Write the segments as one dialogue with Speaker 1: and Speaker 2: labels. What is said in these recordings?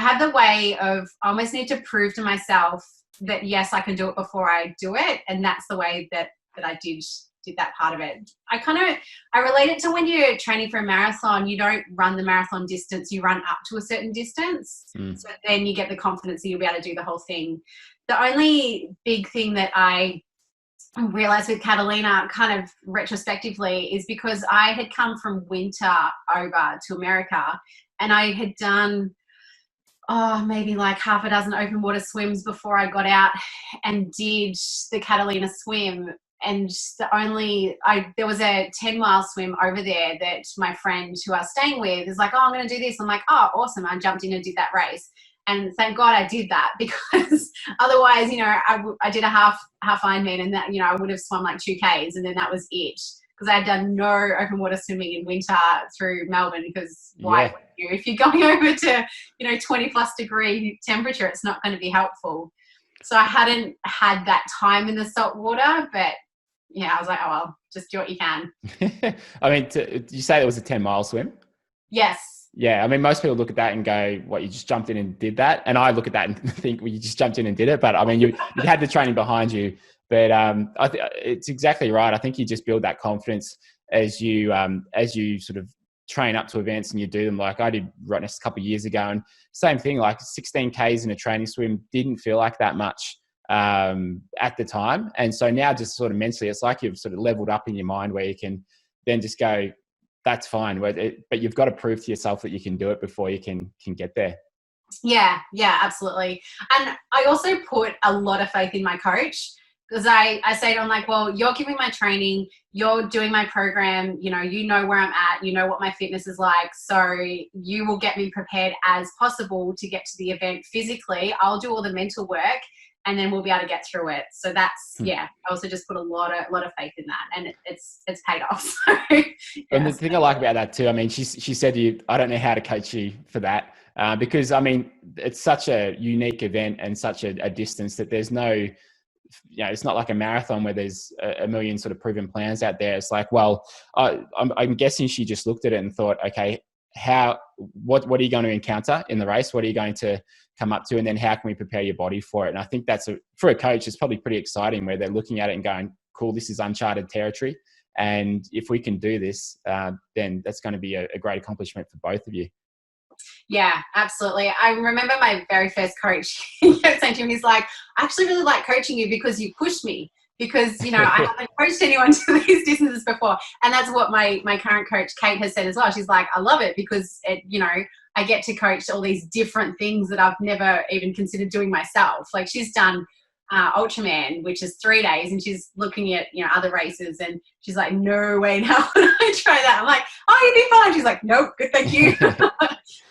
Speaker 1: have the way of I almost need to prove to myself that yes, I can do it before I do it, and that's the way that I did that part of it. I relate it to when you're training for a marathon. You don't run the marathon distance, you run up to a certain distance. So then you get the confidence that you'll be able to do the whole thing. The only big thing that I realized with Catalina kind of retrospectively is because I had come from winter over to America, and I had done maybe like half a dozen open water swims before I got out and did the Catalina swim. And there was a 10-mile swim over there that my friend who I was staying with is like, oh, I'm going to do this. I'm like, oh, awesome. I jumped in and did that race. And thank God I did that, because otherwise, I did a half Ironman, and that, I would have swum like 2Ks, and then that was it. Because I had done no open water swimming in winter through Melbourne, because why would you? If you're going over to, 20 plus degree temperature, it's not going to be helpful. So I hadn't had that time in the salt water, but yeah, I was like, oh, well, just do what you can.
Speaker 2: I mean, did you say it was a 10-mile swim?
Speaker 1: Yes.
Speaker 2: Yeah, I mean, most people look at that and go, what, you just jumped in and did that? And I look at that and think, well, you just jumped in and did it. But I mean, you had the training behind you. But it's exactly right. I think you just build that confidence as you sort of train up to events and you do them. Like I did Rottnest a couple of years ago, and same thing, like 16 Ks in a training swim didn't feel like that much at the time. And so now just sort of mentally, it's like you've sort of leveled up in your mind where you can then just go, that's fine. But you've got to prove to yourself that you can do it before you can get there. Yeah,
Speaker 1: absolutely. And I also put a lot of faith in my coach, because I say to him, like, well, you're giving my training, you're doing my program, you know where I'm at, you know what my fitness is like. So you will get me prepared as possible to get to the event physically. I'll do all the mental work, and then we'll be able to get through it. So that's, I also just put a lot of faith in that, and it's paid off. So,
Speaker 2: And the thing I like about that too, I mean, she said to you, I don't know how to coach you for that, because I mean, it's such a unique event and such a distance that there's no, it's not like a marathon where there's a million sort of proven plans out there. It's like, well, I'm guessing she just looked at it and thought, okay, what are you going to encounter in the race? What are you going to come up to? And then how can we prepare your body for it? And I think that's for a coach, it's probably pretty exciting where they're looking at it and going, cool, this is uncharted territory. And if we can do this, then that's going to be a great accomplishment for both of you.
Speaker 1: Yeah, absolutely. I remember my very first coach, he kept saying to me, he's like, I actually really like coaching you because you pushed me, because, I haven't coached anyone to these distances before. And that's what my current coach, Kate, has said as well. She's like, I love it because, I get to coach all these different things that I've never even considered doing myself. Like she's done Ultraman, which is 3 days, and she's looking at, other races, and she's like, no way now would I try that. I'm like, oh, you'd be fine. She's like, nope, good, thank you.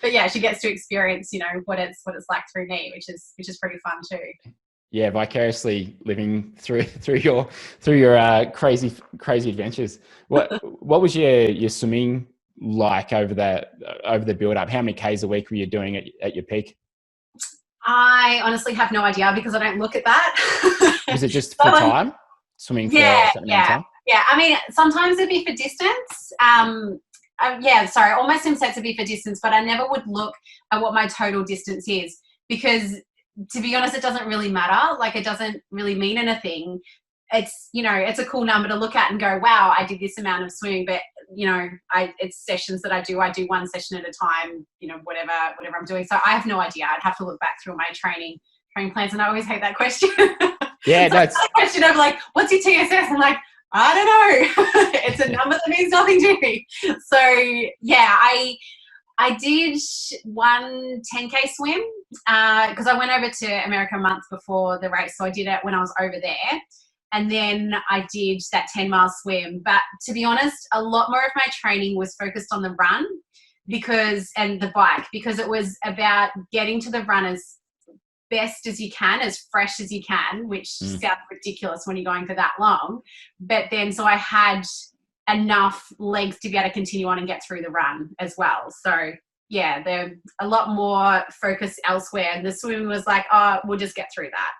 Speaker 1: But yeah, she gets to experience, what it's like through me, which is pretty fun too.
Speaker 2: Yeah, vicariously living through your crazy adventures. What was your swimming like over the build up? How many Ks a week were you doing at your peak?
Speaker 1: I honestly have no idea, because I don't look at that.
Speaker 2: Was it just for time? Swimming for a certain amount of time?
Speaker 1: Yeah. I mean, sometimes it'd be for distance. All my swim sets would be for distance, but I never would look at what my total distance is, because to be honest, it doesn't really matter. Like it doesn't really mean anything. It's, it's a cool number to look at and go, wow, I did this amount of swimming, but it's sessions that I do one session at a time, whatever I'm doing. So I have no idea. I'd have to look back through my training plans. And I always hate that question.
Speaker 2: Yeah.
Speaker 1: So that's a question of like, what's your TSS? I'm like, I don't know. It's a number that means nothing to me. So yeah, I did one 10K swim because I went over to America a month before the race. So I did it when I was over there. And then I did that 10-mile swim. But to be honest, a lot more of my training was focused on the run and the bike, because it was about getting to the run as best as you can, as fresh as you can, which sounds ridiculous when you're going for that long. But then, so I had enough legs to be able to continue on and get through the run as well. So yeah, there's a lot more focus elsewhere. And the swimming was like, oh, we'll just get through that.